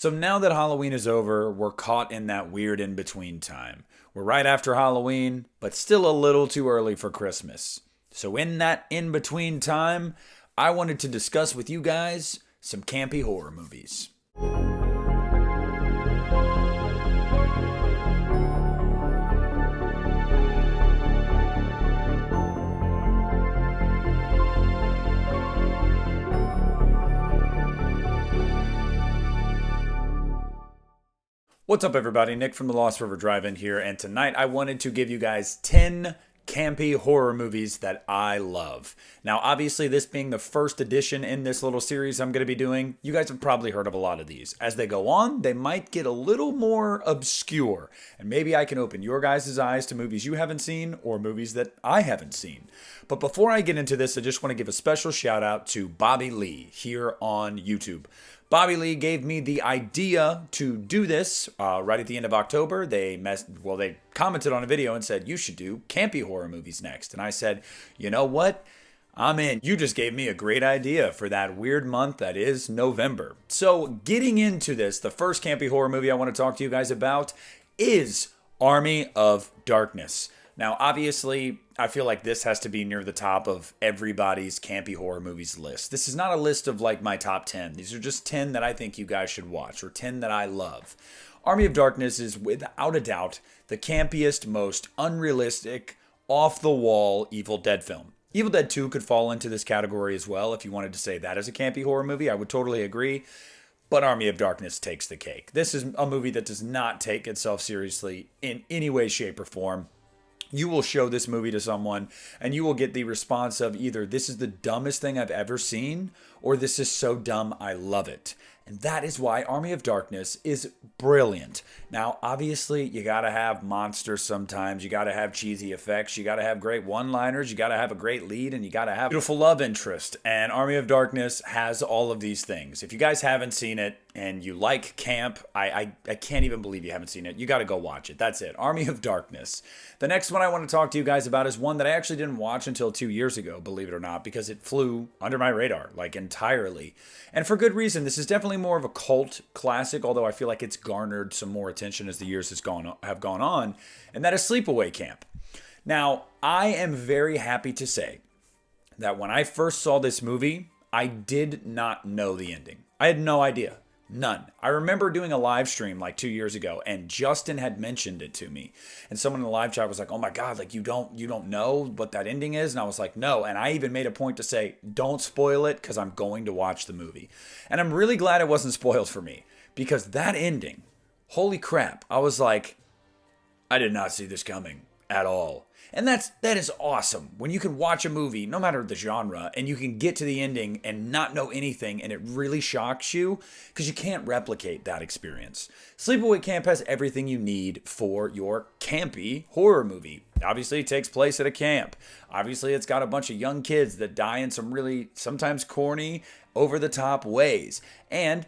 So now that Halloween is over, we're caught in that weird in between time. We're right after Halloween, but still a little too early for Christmas. So, in that in between time, I wanted to discuss with you guys some campy horror movies. What's up, everybody? Nick from the Lost River Drive-In here, and tonight I wanted to give you guys 10 campy horror movies that I love. Now, obviously, this being the first edition in this little series I'm going to be doing, you guys have probably heard of a lot of these. As they go on, they might get a little more obscure, and maybe I can open your guys' eyes to movies you haven't seen or movies that I haven't seen. But before I get into this, I just want to give a special shout out to Bobby Lee here on YouTube. Bobby Lee gave me the idea to do this right at the end of October. They commented on a video and said, you should do campy horror movies next. And I said, you know what? I'm in. You just gave me a great idea for that weird month that is November. So getting into this, the first campy horror movie I want to talk to you guys about is Army of Darkness. Now, obviously, I feel like this has to be near the top of everybody's campy horror movies list. This is not a list of like my top 10. These are just 10 that I think you guys should watch, or 10 that I love. Army of Darkness is without a doubt the campiest, most unrealistic, off-the-wall Evil Dead film. Evil Dead 2 could fall into this category as well. If you wanted to say that is a campy horror movie, I would totally agree. But Army of Darkness takes the cake. This is a movie that does not take itself seriously in any way, shape, or form. You will show this movie to someone and you will get the response of either this is the dumbest thing I've ever seen or this is so dumb I love it. And that is why Army of Darkness is brilliant. Now, obviously, you gotta have monsters sometimes. You gotta have cheesy effects. You gotta have great one-liners. You gotta have a great lead. And you gotta have beautiful love interest. And Army of Darkness has all of these things. If you guys haven't seen it and you like camp, I can't even believe you haven't seen it. You gotta go watch it. That's it. Army of Darkness. The next one I want to talk to you guys about is one that I actually didn't watch until 2 years ago, believe it or not, because it flew under my radar, like entirely. And for good reason. This is definitely more of a cult classic, although I feel like it's garnered some more attention as the years have gone on, and that is Sleepaway Camp. Now, I am very happy to say that when I first saw this movie, I did not know the ending. I had no idea. None. I remember doing a live stream like 2 years ago, and Justin had mentioned it to me. And someone in the live chat was like, "Oh my God, like you don't know what that ending is?" And I was like, "No." And I even made a point to say, "Don't spoil it because I'm going to watch the movie." And I'm really glad it wasn't spoiled for me because that ending, holy crap. I was like, I did not see this coming at all. And that is awesome. When you can watch a movie, no matter the genre, and you can get to the ending and not know anything, and it really shocks you, because you can't replicate that experience. Sleepaway Camp has everything you need for your campy horror movie. Obviously, it takes place at a camp. Obviously, it's got a bunch of young kids that die in some really, sometimes corny, over-the-top ways. And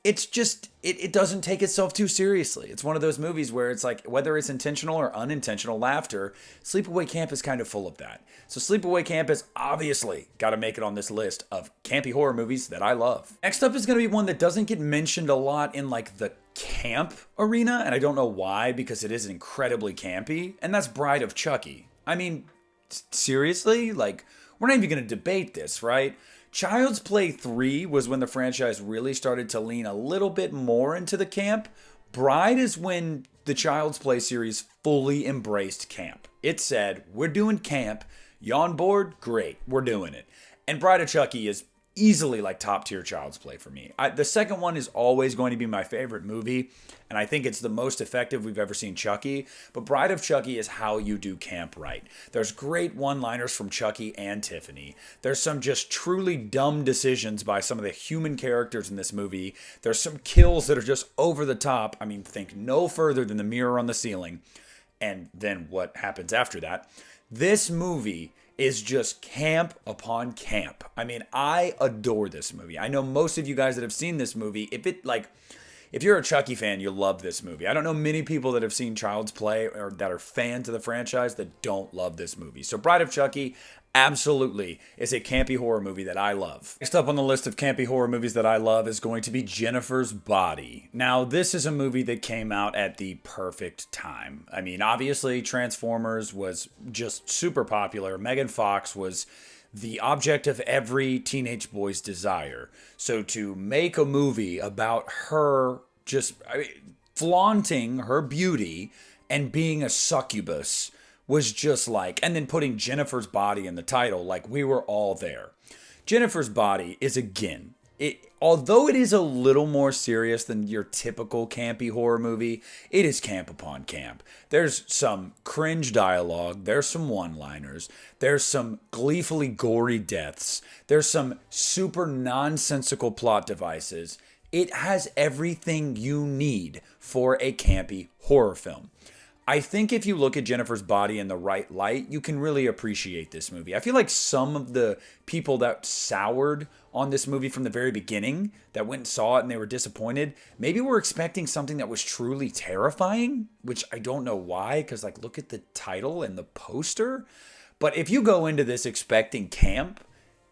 it's just, it doesn't take itself too seriously. It's one of those movies where it's like, whether it's intentional or unintentional laughter, Sleepaway Camp is kind of full of that. So Sleepaway Camp has obviously got to make it on this list of campy horror movies that I love. Next up is going to be one that doesn't get mentioned a lot in like the camp arena, and I don't know why, because it is incredibly campy, and that's Bride of Chucky. I mean, seriously? Like, we're not even going to debate this, right? Child's Play 3 was when the franchise really started to lean a little bit more into the camp. Bride is when the Child's Play series fully embraced camp. It said, we're doing camp. You on board? Great. We're doing it. And Bride of Chucky is easily like top tier Child's Play for me. The second one is always going to be my favorite movie, and I think it's the most effective we've ever seen Chucky, but Bride of Chucky is how you do camp right. There's great one-liners from Chucky and Tiffany. There's some just truly dumb decisions by some of the human characters in this movie. There's some kills that are just over the top. I mean, think no further than the mirror on the ceiling, and then what happens after that. This movie is just camp upon camp. I mean, I adore this movie. I know most of you guys that have seen this movie, if If you're a Chucky fan, you'll love this movie. I don't know many people that have seen Child's Play or that are fans of the franchise that don't love this movie. So Bride of Chucky absolutely is a campy horror movie that I love. Next up on the list of campy horror movies that I love is going to be Jennifer's Body. Now, this is a movie that came out at the perfect time. I mean, obviously, Transformers was just super popular. Megan Fox was the object of every teenage boy's desire. So to make a movie about her just flaunting her beauty and being a succubus was just like, and then putting Jennifer's Body in the title, like we were all there. Jennifer's Body is, again, although it is a little more serious than your typical campy horror movie, it is camp upon camp. There's some cringe dialogue, there's some one-liners, there's some gleefully gory deaths, there's some super nonsensical plot devices. It has everything you need for a campy horror film. I think if you look at Jennifer's Body in the right light, you can really appreciate this movie. I feel like some of the people that soured on this movie from the very beginning, that went and saw it and they were disappointed, maybe were expecting something that was truly terrifying, which I don't know why, because like look at the title and the poster. But if you go into this expecting camp,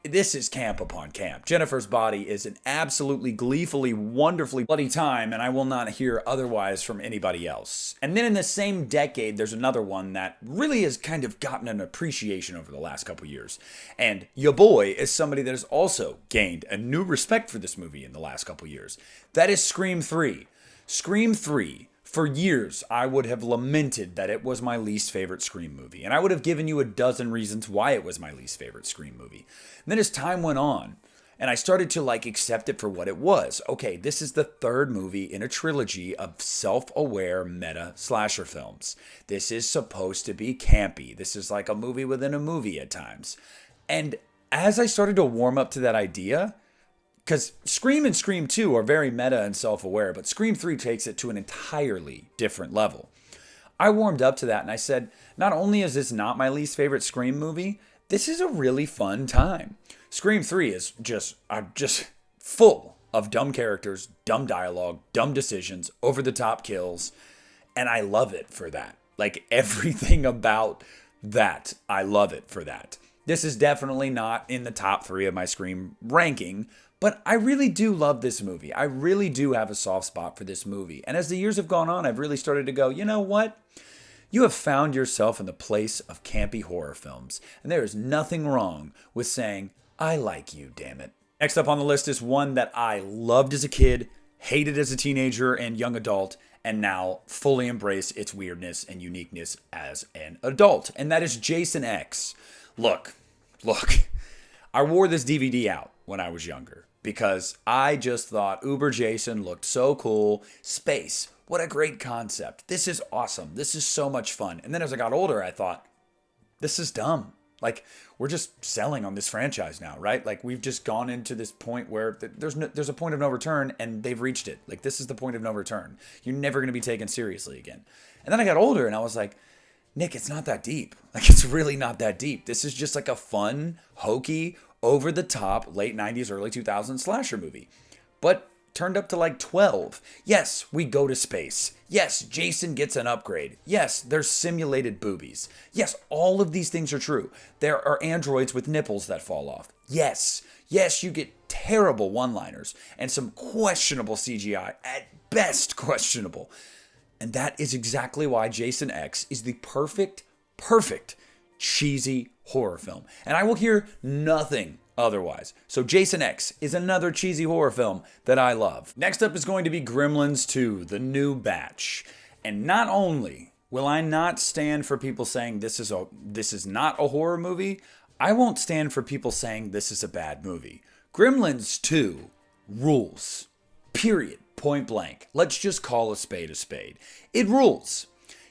this is camp upon camp. Jennifer's Body is an absolutely gleefully, wonderfully bloody time, and I will not hear otherwise from anybody else. And then in the same decade, there's another one that really has kind of gotten an appreciation over the last couple years. And your boy is somebody that has also gained a new respect for this movie in the last couple years. That is Scream 3. Scream 3. For years, I would have lamented that it was my least favorite Scream movie, and I would have given you a dozen reasons why it was my least favorite Scream movie. And then as time went on, and I started to accept it for what it was. Okay, this is the third movie in a trilogy of self-aware meta slasher films. This is supposed to be campy. This is like a movie within a movie at times. And as I started to warm up to that idea, because Scream and Scream 2 are very meta and self-aware, but Scream 3 takes it to an entirely different level. I warmed up to that and I said, not only is this not my least favorite Scream movie, this is a really fun time. Scream 3 is just full of dumb characters, dumb dialogue, dumb decisions, over-the-top kills, and I love it for that. Like everything about that, I love it for that. This is definitely not in the top 3 of my Scream ranking, but I really do love this movie. I really do have a soft spot for this movie. And as the years have gone on, I've really started to go, you know what? You have found yourself in the place of campy horror films. And there is nothing wrong with saying, I like you, damn it. Next up on the list is one that I loved as a kid, hated as a teenager and young adult, and now fully embrace its weirdness and uniqueness as an adult. And that is Jason X. Look. I wore this DVD out when I was younger, because I just thought Uber Jason looked so cool. Space, what a great concept. This is awesome. This is so much fun. And then as I got older, I thought, this is dumb. Like, we're just selling on this franchise now, right? Like, we've just gone into this point where there's a point of no return, and they've reached it. Like, this is the point of no return. You're never going to be taken seriously again. And then I got older, and I was like, Nick, it's not that deep. Like, it's really not that deep. This is just like a fun, hokey, over-the-top, late 90s, early 2000s slasher movie. But turned up to 12. Yes, we go to space. Yes, Jason gets an upgrade. Yes, there's simulated boobies. Yes, all of these things are true. There are androids with nipples that fall off. Yes, you get terrible one-liners and some questionable CGI, at best questionable. And that is exactly why Jason X is the perfect cheesy horror film. And I will hear nothing otherwise. So Jason X is another cheesy horror film that I love. Next up is going to be Gremlins 2, The New Batch. And not only will I not stand for people saying this is not a horror movie, I won't stand for people saying this is a bad movie. Gremlins 2 rules. Period. Point blank. Let's just call a spade a spade. It rules.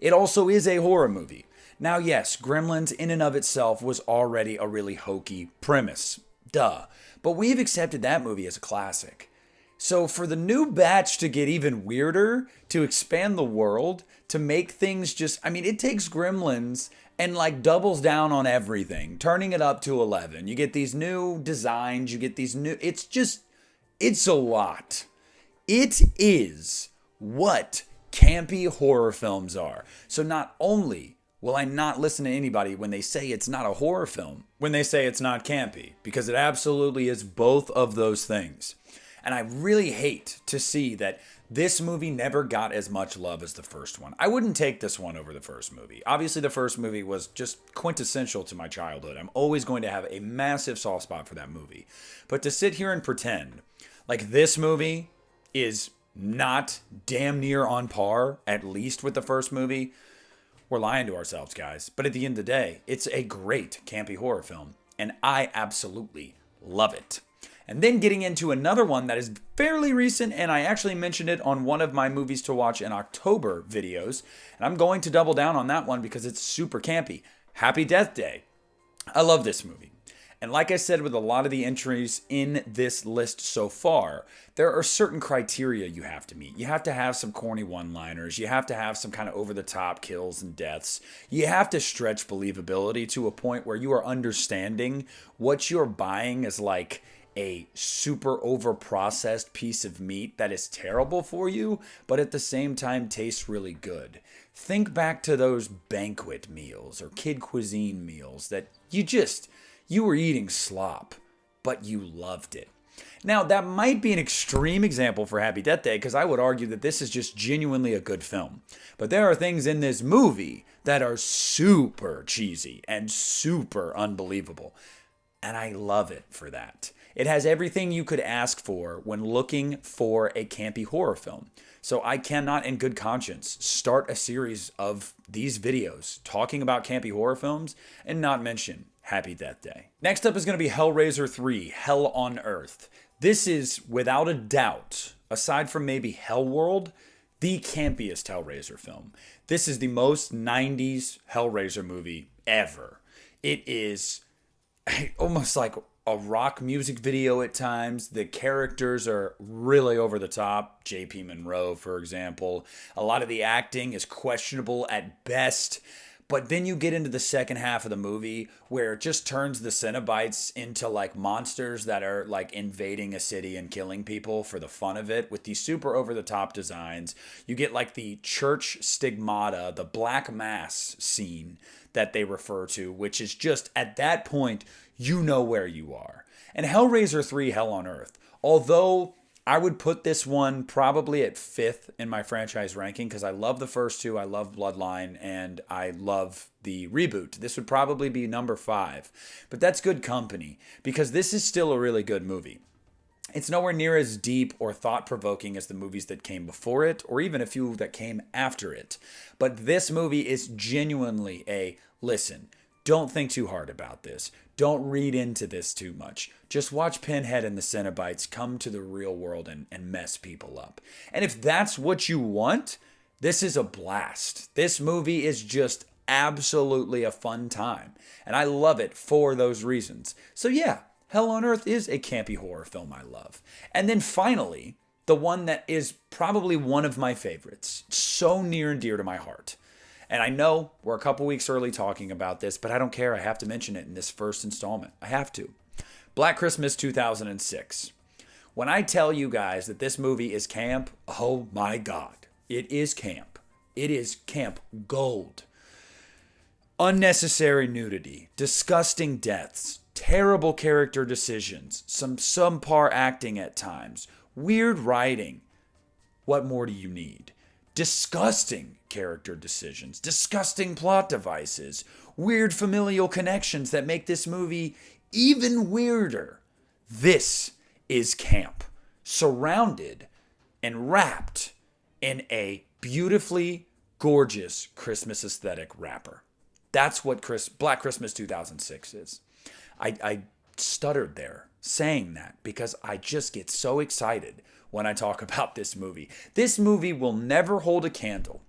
It also is a horror movie. Now, yes, Gremlins in and of itself was already a really hokey premise. Duh. But we've accepted that movie as a classic. So for the new batch to get even weirder, to expand the world, to make things it takes Gremlins and doubles down on everything, turning it up to 11. You get these new designs, you get these new, it's a lot. It is what campy horror films are. So not only will I not listen to anybody when they say it's not a horror film, when they say it's not campy, because it absolutely is both of those things. And I really hate to see that this movie never got as much love as the first one. I wouldn't take this one over the first movie. Obviously, the first movie was just quintessential to my childhood. I'm always going to have a massive soft spot for that movie. But to sit here and pretend like this movie is not damn near on par, at least with the first movie, we're lying to ourselves, guys. But at the end of the day, it's a great campy horror film, and I absolutely love it. And then getting into another one that is fairly recent, and I actually mentioned it on one of my movies to watch in October videos, and I'm going to double down on that one because it's super campy. Happy Death Day. I love this movie. And like I said with a lot of the entries in this list so far, there are certain criteria you have to meet. You have to have some corny one-liners. You have to have some kind of over-the-top kills and deaths. You have to stretch believability to a point where you are understanding what you're buying as like a super over-processed piece of meat that is terrible for you, but at the same time tastes really good. Think back to those banquet meals or kid cuisine meals that you were eating slop, but you loved it. Now, that might be an extreme example for Happy Death Day because I would argue that this is just genuinely a good film. But there are things in this movie that are super cheesy and super unbelievable. And I love it for that. It has everything you could ask for when looking for a campy horror film. So I cannot in good conscience start a series of these videos talking about campy horror films and not mention Happy Death Day. Next up is going to be Hellraiser 3, Hell on Earth. This is, without a doubt, aside from maybe Hellworld, the campiest Hellraiser film. This is the most 90s Hellraiser movie ever. It is almost like a rock music video at times. The characters are really over the top. J.P. Monroe, for example. A lot of the acting is questionable at best. But then you get into the second half of the movie where it just turns the Cenobites into like monsters that are like invading a city and killing people for the fun of it with these super over the top designs. You get like the church stigmata, the Black Mass scene that they refer to, which is just at that point, you know where you are. And Hellraiser 3, Hell on Earth, although I would put this one probably at 5th in my franchise ranking because I love the first two, I love Bloodline, and I love the reboot. This would probably be number 5. But that's good company because this is still a really good movie. It's nowhere near as deep or thought-provoking as the movies that came before it, or even a few that came after it. But this movie is genuinely a, listen, don't think too hard about this. Don't read into this too much. Just watch Pinhead and the Cenobites come to the real world and mess people up. And if that's what you want, this is a blast. This movie is just absolutely a fun time. And I love it for those reasons. So yeah, Hell on Earth is a campy horror film I love. And then finally, the one that is probably one of my favorites. So near and dear to my heart. And I know we're a couple weeks early talking about this, but I don't care. I have to mention it in this first installment. I have to. Black Christmas 2006. When I tell you guys that this movie is camp, oh my God. It is camp. It is camp gold. Unnecessary nudity, disgusting deaths, terrible character decisions, some subpar acting at times, weird writing. What more do you need? Disgusting character decisions, disgusting plot devices, weird familial connections that make this movie even weirder. This is camp, surrounded and wrapped in a beautifully gorgeous Christmas aesthetic wrapper. That's what Black Christmas 2006 is. I stuttered there saying that because I just get so excited when I talk about this movie. This movie will never hold a candle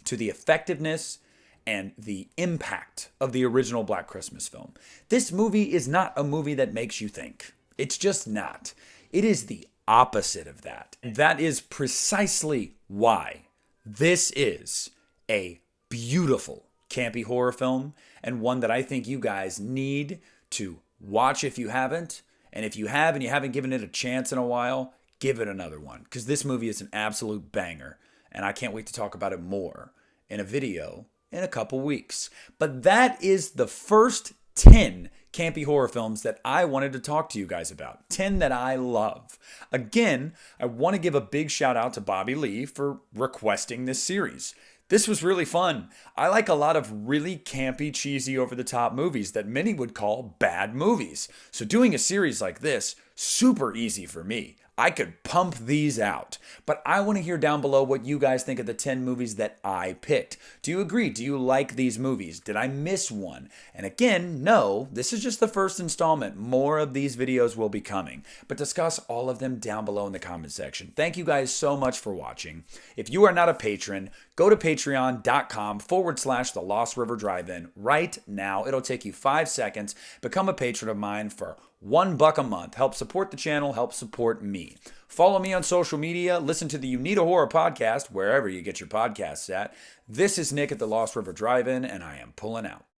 to the effectiveness and the impact of the original Black Christmas film. This movie is not a movie that makes you think. It's just not. It is the opposite of that. And that is precisely why this is a beautiful campy horror film and one that I think you guys need to watch if you haven't. And if you have and you haven't given it a chance in a while, give it another one because this movie is an absolute banger. And I can't wait to talk about it more in a video in a couple weeks. But that is the first 10 campy horror films that I wanted to talk to you guys about. 10 that I love. Again, I want to give a big shout out to Bobby Lee for requesting this series. This was really fun. I like a lot of really campy, cheesy, over-the-top movies that many would call bad movies. So doing a series like this, super easy for me. I could pump these out. But I want to hear down below what you guys think of the 10 movies that I picked. Do you agree? Do you like these movies? Did I miss one? And again, no, this is just the first installment. More of these videos will be coming. But discuss all of them down below in the comment section. Thank you guys so much for watching. If you are not a patron, go to patreon.com/The Lost River Drive-In right now. It'll take you 5 seconds. Become a patron of mine for $1 a month. Help support the channel, help support me. Follow me on social media. Listen to the You Need a Horror podcast wherever you get your podcasts at. This is Nick at the Lost River Drive-In, and I am pulling out.